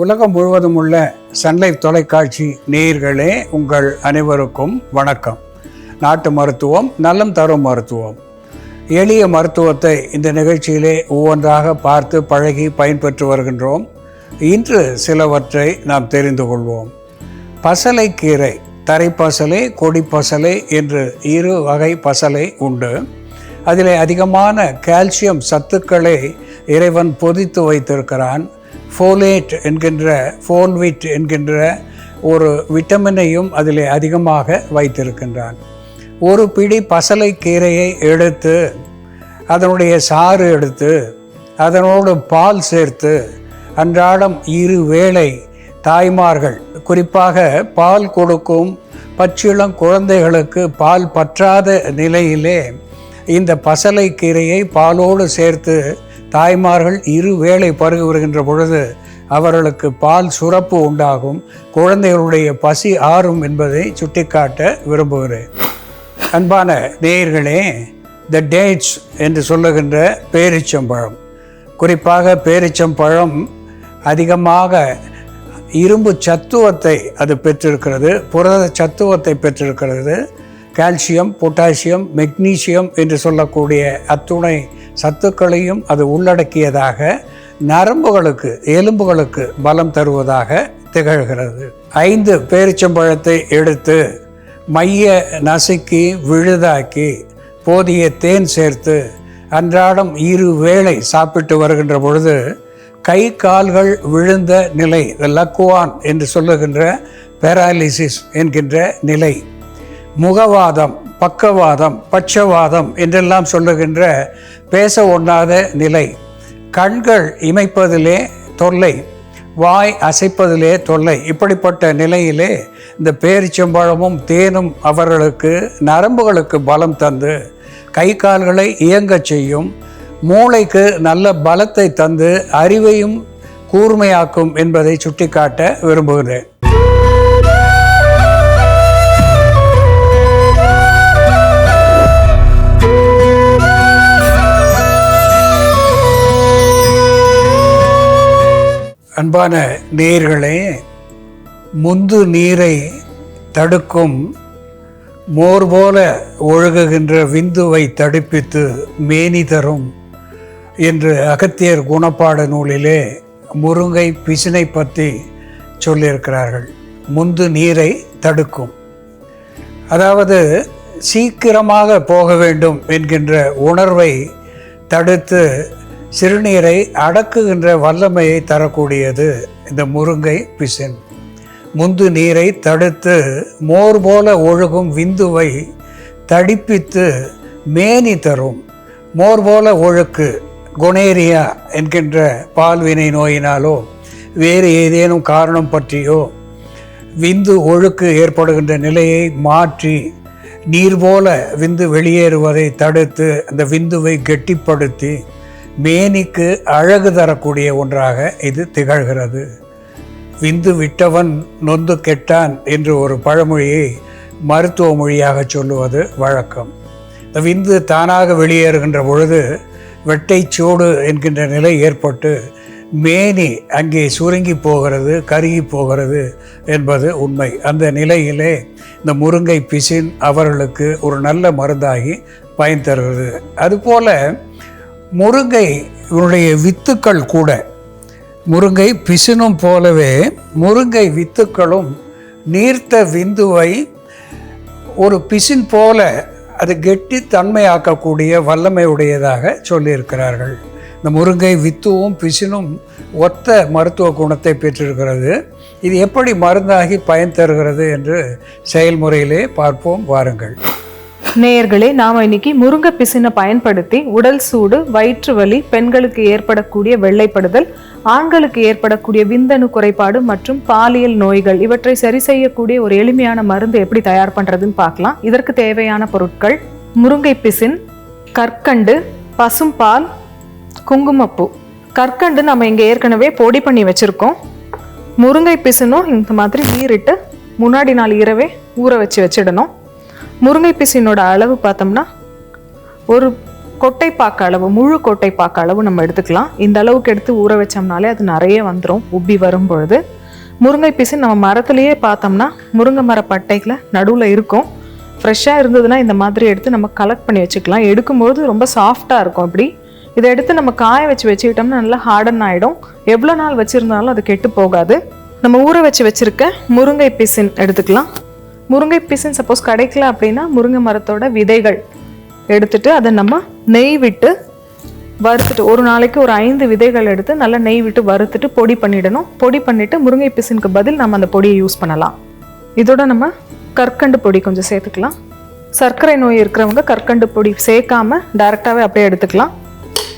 உலகம் முழுவதும் உள்ள சன்லைஃப் தொலைக்காட்சி நேயர்களே, உங்கள் அனைவருக்கும் வணக்கம். நாட்டு மருத்துவம், நலம் தரும் மருத்துவம், எளிய மருத்துவத்தை இந்த நிகழ்ச்சியிலே ஒவ்வொன்றாக பார்த்து பழகி பயன்பெற்று வருகின்றோம். இன்று சிலவற்றை நாம் தெரிந்து கொள்வோம். பசலைக்கீரை, தரைப்பசலை, கொடிப்பசலை என்று இரு வகை பசலை உண்டு. அதிலே அதிகமான கால்சியம் சத்துக்களை இறைவன் பொதித்து வைத்திருக்கிறான். ஃபோலேட் ஃபோல்விட் என்கின்ற ஒரு விட்டமினையும் அதிலே அதிகமாக வைத்திருக்கின்றான். ஒரு பிடி பசலை கீரையை எடுத்து அதனுடைய சாறு எடுத்து அதனோடு பால் சேர்த்து அன்றாடம் 2 வேளை தாய்மார்கள், குறிப்பாக பால் கொடுக்கும் பச்சிளம் குழந்தைகளுக்கு பால் பற்றாத நிலையிலே இந்த பசலை கீரையை பாலோடு சேர்த்து தாய்மார்கள் 2 வேளை பருகி வருகின்ற பொழுது அவர்களுக்கு பால் சுரப்பு உண்டாகும், குழந்தைகளுடைய பசி ஆறும் என்பதை சுட்டிக்காட்ட விரும்புகிறேன். அன்பான நேயர்களே, த டேட்ஸ் என்று சொல்லுகின்ற பேரிச்சம்பழம், குறிப்பாக பேரிச்சம்பழம் அதிகமாக இரும்பு சத்துவத்தை அது பெற்றிருக்கிறது, புரத சத்துவத்தை பெற்றிருக்கிறது. கால்சியம், பொட்டாசியம், மெக்னீசியம் என்று சொல்லக்கூடிய அத்துணை சத்துக்களையும் அது உள்ளடக்கியதாக நரம்புகளுக்கு, எலும்புகளுக்கு பலம் தருவதாக திகழ்கிறது. 5 பேரிச்சம்பழத்தை எடுத்து மைய நசுக்கி விழுதாக்கி போதிய தேன் சேர்த்து அன்றாடம் 2 வேளை சாப்பிட்டு வருகின்ற பொழுது கை கால்கள் விழுந்த நிலை, லக்குவான் என்று சொல்லுகின்ற பேராலிசிஸ் என்கின்ற நிலை, முகவாதம், பக்கவாதம், பட்சவாதம் என்றெல்லாம் சொல்லுகின்ற பேச ஒண்ணாத நிலை, கண்கள் இமைப்பதிலே தொல்லை, வாய் அசைப்பதிலே தொல்லை, இப்படிப்பட்ட நிலையிலே இந்த பேரிச்சம்பழமும் தேனும் அவர்களுக்கு நரம்புகளுக்கு பலம் தந்து கை கால்களை இயங்கச் செய்யும், மூளைக்கு நல்ல பலத்தை தந்து அறிவையும் கூர்மையாக்கும் என்பதை சுட்டிக்காட்ட விரும்புகிறேன். அன்பான நேயர்களே, முந்து நீரை தடுக்கும் மோர் போல ஒழுகுகின்ற விந்துவை தடுப்பித்து மேனி தரும் என்று அகத்தியர் குணப்பாட நூலிலே முருங்கை பிசினை பற்றி சொல்லியிருக்கிறார்கள். முந்து நீரை தடுக்கும், அதாவது சீக்கிரமாக போக வேண்டும் என்கின்ற உணர்வை தடுத்து சிறுநீரை அடக்குகின்ற வல்லமையை தரக்கூடியது இந்த முருங்கை பிசின். முந்து நீரை தடுத்து மோர் போல ஒழுகும் விந்துவை தடிப்பித்து மேனி தரும். மோர் போல ஒழுக்கு, கொனேரியா என்கின்ற பால்வினை நோயினாலோ வேறு ஏதேனும் காரணம் பற்றியோ விந்து ஒழுக்கு ஏற்படுகின்ற நிலையை மாற்றி நீர் போல விந்து வெளியேறுவதை தடுத்து அந்த விந்துவை கெட்டிப்படுத்தி மேனிக்கு அழகு தரக்கூடிய ஒன்றாக இது திகழ்கிறது. விந்து விட்டவன் நொந்து கெட்டான் என்று ஒரு பழமொழியை மருத்துவ மொழியாக சொல்லுவது வழக்கம். இந்த விந்து தானாக வெளியேறுகின்ற பொழுது வெட்டைச்சூடு என்கின்ற நிலை ஏற்பட்டு மேனி அங்கே சுருங்கி போகிறது, கருகி போகிறது என்பது உண்மை. அந்த நிலையிலே இந்த முருங்கை பிசின் அவர்களுக்கு ஒரு நல்ல மருந்தாகி பயன் தருகிறது. அதுபோல முருங்கை வித்துக்கள் கூட, முருங்கை பிசினும் போலவே முருங்கை வித்துக்களும் நீர்த்த விந்துவை ஒரு பிசின் போல அது கெட்டி தன்மையாக்கக்கூடிய வல்லமை உடையதாக சொல்லியிருக்கிறார்கள். இந்த முருங்கை வித்துவும் பிசினும் ஒத்த மருத்துவ குணத்தை பெற்றிருக்கிறது. இது எப்படி மருந்தாகி பயன் தருகிறது என்று செயல்முறையிலே பார்ப்போம், வாருங்கள். நேயர்களே, நாம இன்னைக்கு முருங்கை பிசினை பயன்படுத்தி உடல் சூடு, வயிற்று வலி, பெண்களுக்கு ஏற்படக்கூடிய வெள்ளைப்படுதல், ஆண்களுக்கு ஏற்படக்கூடிய விந்தணு குறைபாடு மற்றும் பாலியல் நோய்கள் இவற்றை சரி செய்யக்கூடிய ஒரு எளிமையான மருந்து எப்படி தயார் பண்றதுன்னு பார்க்கலாம். இதற்கு தேவையான பொருட்கள்: முருங்கை பிசின், கற்கண்டு, பசும்பால், குங்குமப்பூ. கற்கண்டு நம்ம இங்க ஏற்கனவே பொடி பண்ணி வச்சிருக்கோம். முருங்கை பிசினும் இந்த மாதிரி நீரிட்டு முன்னாடி நாள் இரவே ஊற வச்சிடணும். முருங்கை பிசினோட அளவு பார்த்தோம்னா ஒரு கொட்டைப்பாக்கு அளவு, முழு கொட்டைப்பாக்கு அளவு நம்ம எடுத்துக்கலாம். இந்த அளவுக்கு எடுத்து ஊற வச்சோம்னாலே அது நிறைய வந்துடும் உப்பி வரும் பொழுது. முருங்கை பிசின் நம்ம மரத்துலேயே பார்த்தோம்னா முருங்கை மர பட்டைகளை நடுவில் இருக்கும். ஃப்ரெஷ்ஷாக இருந்ததுன்னா இந்த மாதிரி எடுத்து நம்ம கலெக்ட் பண்ணி வச்சுக்கலாம். எடுக்கும்போது ரொம்ப சாஃப்டாக இருக்கும். அப்படி இதை எடுத்து நம்ம காய வச்சுக்கிட்டோம்னா நல்லா ஹார்டன் ஆகிடும். எவ்வளோ நாள் வச்சுருந்தாலும் அது கெட்டு போகாது. நம்ம ஊற வச்சுருக்க முருங்கை பிசின் எடுத்துக்கலாம். முருங்கை பிசின் சப்போஸ் கிடைக்கல அப்படின்னா முருங்கை மரத்தோட விதைகள் எடுத்துட்டு அதை நம்ம நெய் விட்டு வறுத்துட்டு, ஒரு நாளைக்கு ஒரு 5 விதைகள் எடுத்து நல்லா நெய் விட்டு வறுத்துட்டு பொடி பண்ணிடணும். பொடி பண்ணிவிட்டு முருங்கை பிசினுக்கு பதில் நம்ம அந்த பொடியை யூஸ் பண்ணலாம். இதோட நம்ம கற்கண்டு பொடி கொஞ்சம் சேர்த்துக்கலாம். சர்க்கரை நோய் இருக்கிறவங்க கற்கண்டு பொடி சேர்க்காம டைரெக்டாகவே அப்படியே எடுத்துக்கலாம்.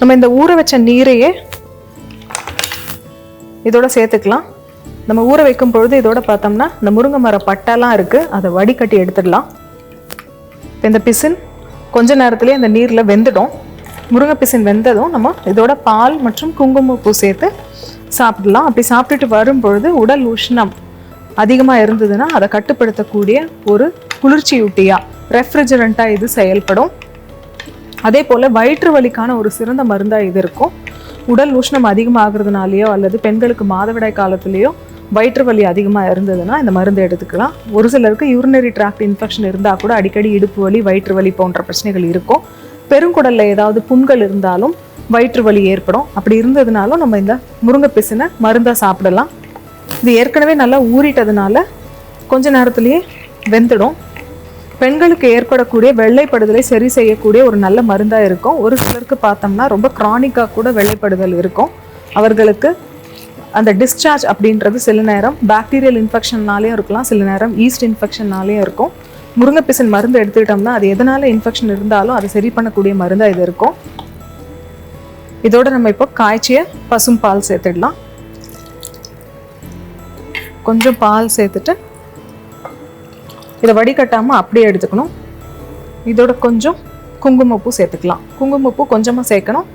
நம்ம இந்த ஊற வச்ச நீரையே இதோட சேர்த்துக்கலாம். நம்ம ஊற வைக்கும் பொழுது இதோட பார்த்தோம்னா இந்த முருங்கை மர பட்டெல்லாம் இருக்குது, அதை வடிகட்டி எடுத்துடலாம். இந்த பிசின் கொஞ்ச நேரத்துலேயே அந்த நீரில் வெந்துடும். முருங்கை பிசின் வெந்ததும் நம்ம இதோட பால் மற்றும் குங்குமப்பூ சேர்த்து சாப்பிடலாம். அப்படி சாப்பிட்டுட்டு வரும்பொழுது உடல் உஷ்ணம் அதிகமாக இருந்ததுன்னா அதை கட்டுப்படுத்தக்கூடிய ஒரு குளிர்ச்சியூட்டியாக, ரெஃப்ரிஜரண்ட்டாக இது செயல்படும். அதே போல் வயிற்று வலிக்கான ஒரு சிறந்த மருந்தாக இது இருக்கும். உடல் உஷ்ணம் அதிகமாகிறதுனாலையோ அல்லது பெண்களுக்கு மாதவிடாய் காலத்துலேயோ வயிற்று வலி அதிகமாக இருந்ததுன்னா இந்த மருந்து எடுத்துக்கலாம். ஒரு சிலருக்கு யூரினரி ட்ராக்ட் இன்ஃபெக்ஷன் இருந்தால் கூட அடிக்கடி இடுப்பு வலி, வயிற்று வலி போன்ற பிரச்சனைகள் இருக்கும். பெருங்குடலில் ஏதாவது புண்கள் இருந்தாலும் வயிற்று வலி ஏற்படும். அப்படி இருந்ததுனாலும் நம்ம இந்த முருங்கை பிசினை மருந்தாக சாப்பிடலாம். இது ஏற்கனவே நல்லா ஊறிட்டதுனால கொஞ்ச நேரத்துலேயே வெந்துடும். பெண்களுக்கு ஏற்படக்கூடிய வெள்ளைப்படுதலை சரி செய்யக்கூடிய ஒரு நல்ல மருந்தாக இருக்கும். ஒரு சிலருக்கு பார்த்தோம்னா ரொம்ப க்ரானிக்காக கூட வெள்ளைப்படுதல் இருக்கும். அவர்களுக்கு அந்த டிஸ்சார்ஜ் அப்படின்றது சில நேரம் பாக்டீரியல் இன்ஃபெக்ஷன்னாலேயும் இருக்கலாம், சில நேரம் ஈஸ்ட் இன்ஃபெக்ஷன்னாலேயும் இருக்கும். முருங்கை பிசின் மருந்து எடுத்துக்கிட்டோம்னா அது எதனால் இன்ஃபெக்ஷன் இருந்தாலும் அதை சரி பண்ணக்கூடிய மருந்தாக இது இருக்கும். இதோட நம்ம இப்போ காய்ச்சிய பசும் பால் சேர்த்துடலாம். கொஞ்சம் பால் சேர்த்துட்டு இதை வடிகட்டாமல் அப்படியே எடுத்துக்கணும். இதோட கொஞ்சம் குங்குமப்பூ சேர்த்துக்கலாம். குங்குமப்பூ கொஞ்சமாக சேர்க்கணும்,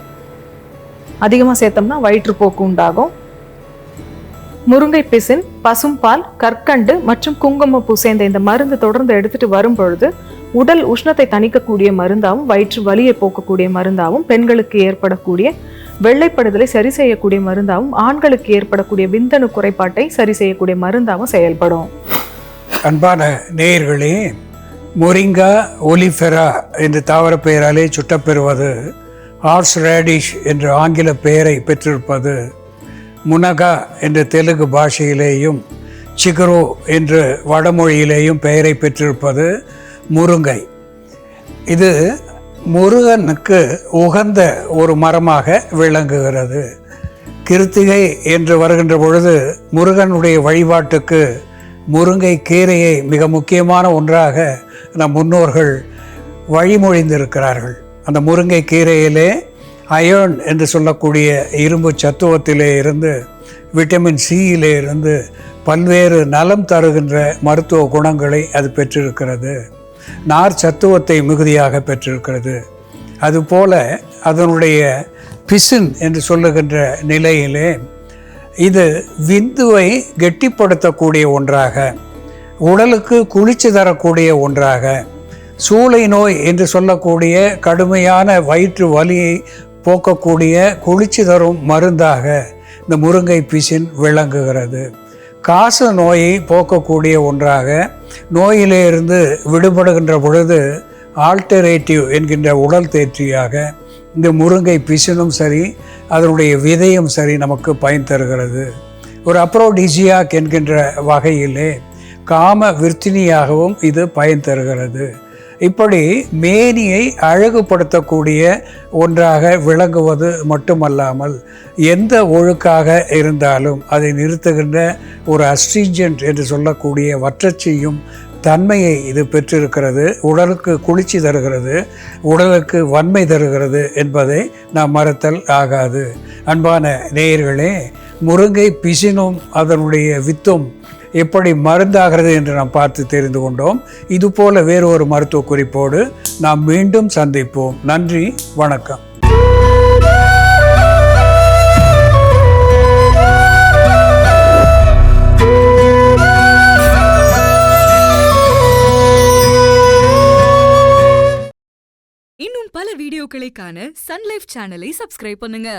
அதிகமாக சேர்த்தோம்னா வயிற்றுப்போக்கு உண்டாகும். முருங்கை பிசின், பசும்பால், கற்கண்டு மற்றும் குங்குமப்பூ சேர்ந்த இந்த மருந்து தொடர்ந்து எடுத்துட்டு வரும் பொழுது உடல் உஷ்ணத்தை தணிக்கக்கூடிய மருந்தாகவும் வயிற்று வலியை போக்கக்கூடிய மருந்தாகவும், பெண்களுக்கு ஏற்படக்கூடிய வெள்ளைப்படுதலை சரி செய்யக்கூடிய மருந்தாகவும், ஆண்களுக்கு ஏற்படக்கூடிய விந்தணு குறைபாட்டை சரி செய்யக்கூடிய மருந்தாகவும் செயல்படும். அன்பான நேயர்களே, மொரிங்கா ஒலிஃபெரா என்ற தாவர பெயராலே சுட்டப்பெறுவது, ஹார்ஸ் ரேடிஷ் என்ற ஆங்கில பெயரை பெற்றிருப்பது, முனகா என்ற தெலுங்கு பாஷையிலேயும் சிகரோ என்று வடமொழியிலேயும் பெயரை பெற்றிருப்பது முருங்கை. இது முருகனுக்கு உகந்த ஒரு மரமாக விளங்குகிறது. கிருத்திகை என்று வருகின்ற பொழுது முருகனுடைய வழிபாட்டுக்கு முருங்கை கீரையை மிக முக்கியமான ஒன்றாக நம் முன்னோர்கள் வழிமொழிந்திருக்கிறார்கள். அந்த முருங்கை கீரையிலே அயர்ன் என்று சொல்லக்கூடிய இரும்பு சத்துவத்திலே இருந்து, விட்டமின் சியிலே இருந்து பல்வேறு நலம் தருகின்ற மருத்துவ குணங்களை அது பெற்றிருக்கிறது. நார் சத்துவத்தை மிகுதியாக பெற்றிருக்கிறது. அதுபோல அதனுடைய பிசின் என்று சொல்லுகின்ற நிலையிலே இது விந்துவை கெட்டிப்படுத்தக்கூடிய ஒன்றாக, உடலுக்கு குளிர்ச்சி தரக்கூடிய ஒன்றாக, சூளை நோய் என்று சொல்லக்கூடிய கடுமையான வயிற்று வலியை போக்கக்கூடிய குளிர்ச்சி தரும் மருந்தாக இந்த முருங்கை பிசின் விளங்குகிறது. காச நோயை போக்கக்கூடிய ஒன்றாக, நோயிலிருந்து விடுபடுகின்ற பொழுது ஆல்டர்னேட்டிவ் என்கின்ற உடல் தேற்றியாக இந்த முருங்கை பிசினும் சரி, அதனுடைய விதையும் சரி நமக்கு பயன் தருகிறது. ஒரு அப்ரோடிசியாக் என்கின்ற வகையிலே காம விருத்தினியாகவும் இது பயன் தருகிறது. இப்படி மேனியை அழகுபடுத்தக்கூடிய ஒன்றாக விளங்குவது மட்டுமல்லாமல், எந்த ஒழுக்காக இருந்தாலும் அதை நிறுத்துகின்ற ஒரு அஸ்ட்ரிஜென்ட் என்று சொல்லக்கூடிய வற்றச் செய்யும் தன்மையை இது பெற்றிருக்கிறது. உடலுக்கு குளிர்ச்சி தருகிறது, உடலுக்கு வன்மை தருகிறது என்பதை நாம் மறத்தல் ஆகாது. அன்பான நேயர்களே, முருங்கை பிசினும் அதனுடைய வித்தும் எப்படி மருந்தாகிறது என்று நாம் பார்த்து தெரிந்து கொண்டோம். இதுபோல வேறு ஒரு மருத்துவ குறிப்போடு நாம் மீண்டும் சந்திப்போம். நன்றி, வணக்கம். இன்னும் பல வீடியோ வீடியோக்களை காண சன் லைஃப் சேனலை சப்ஸ்கிரைப் பண்ணுங்க.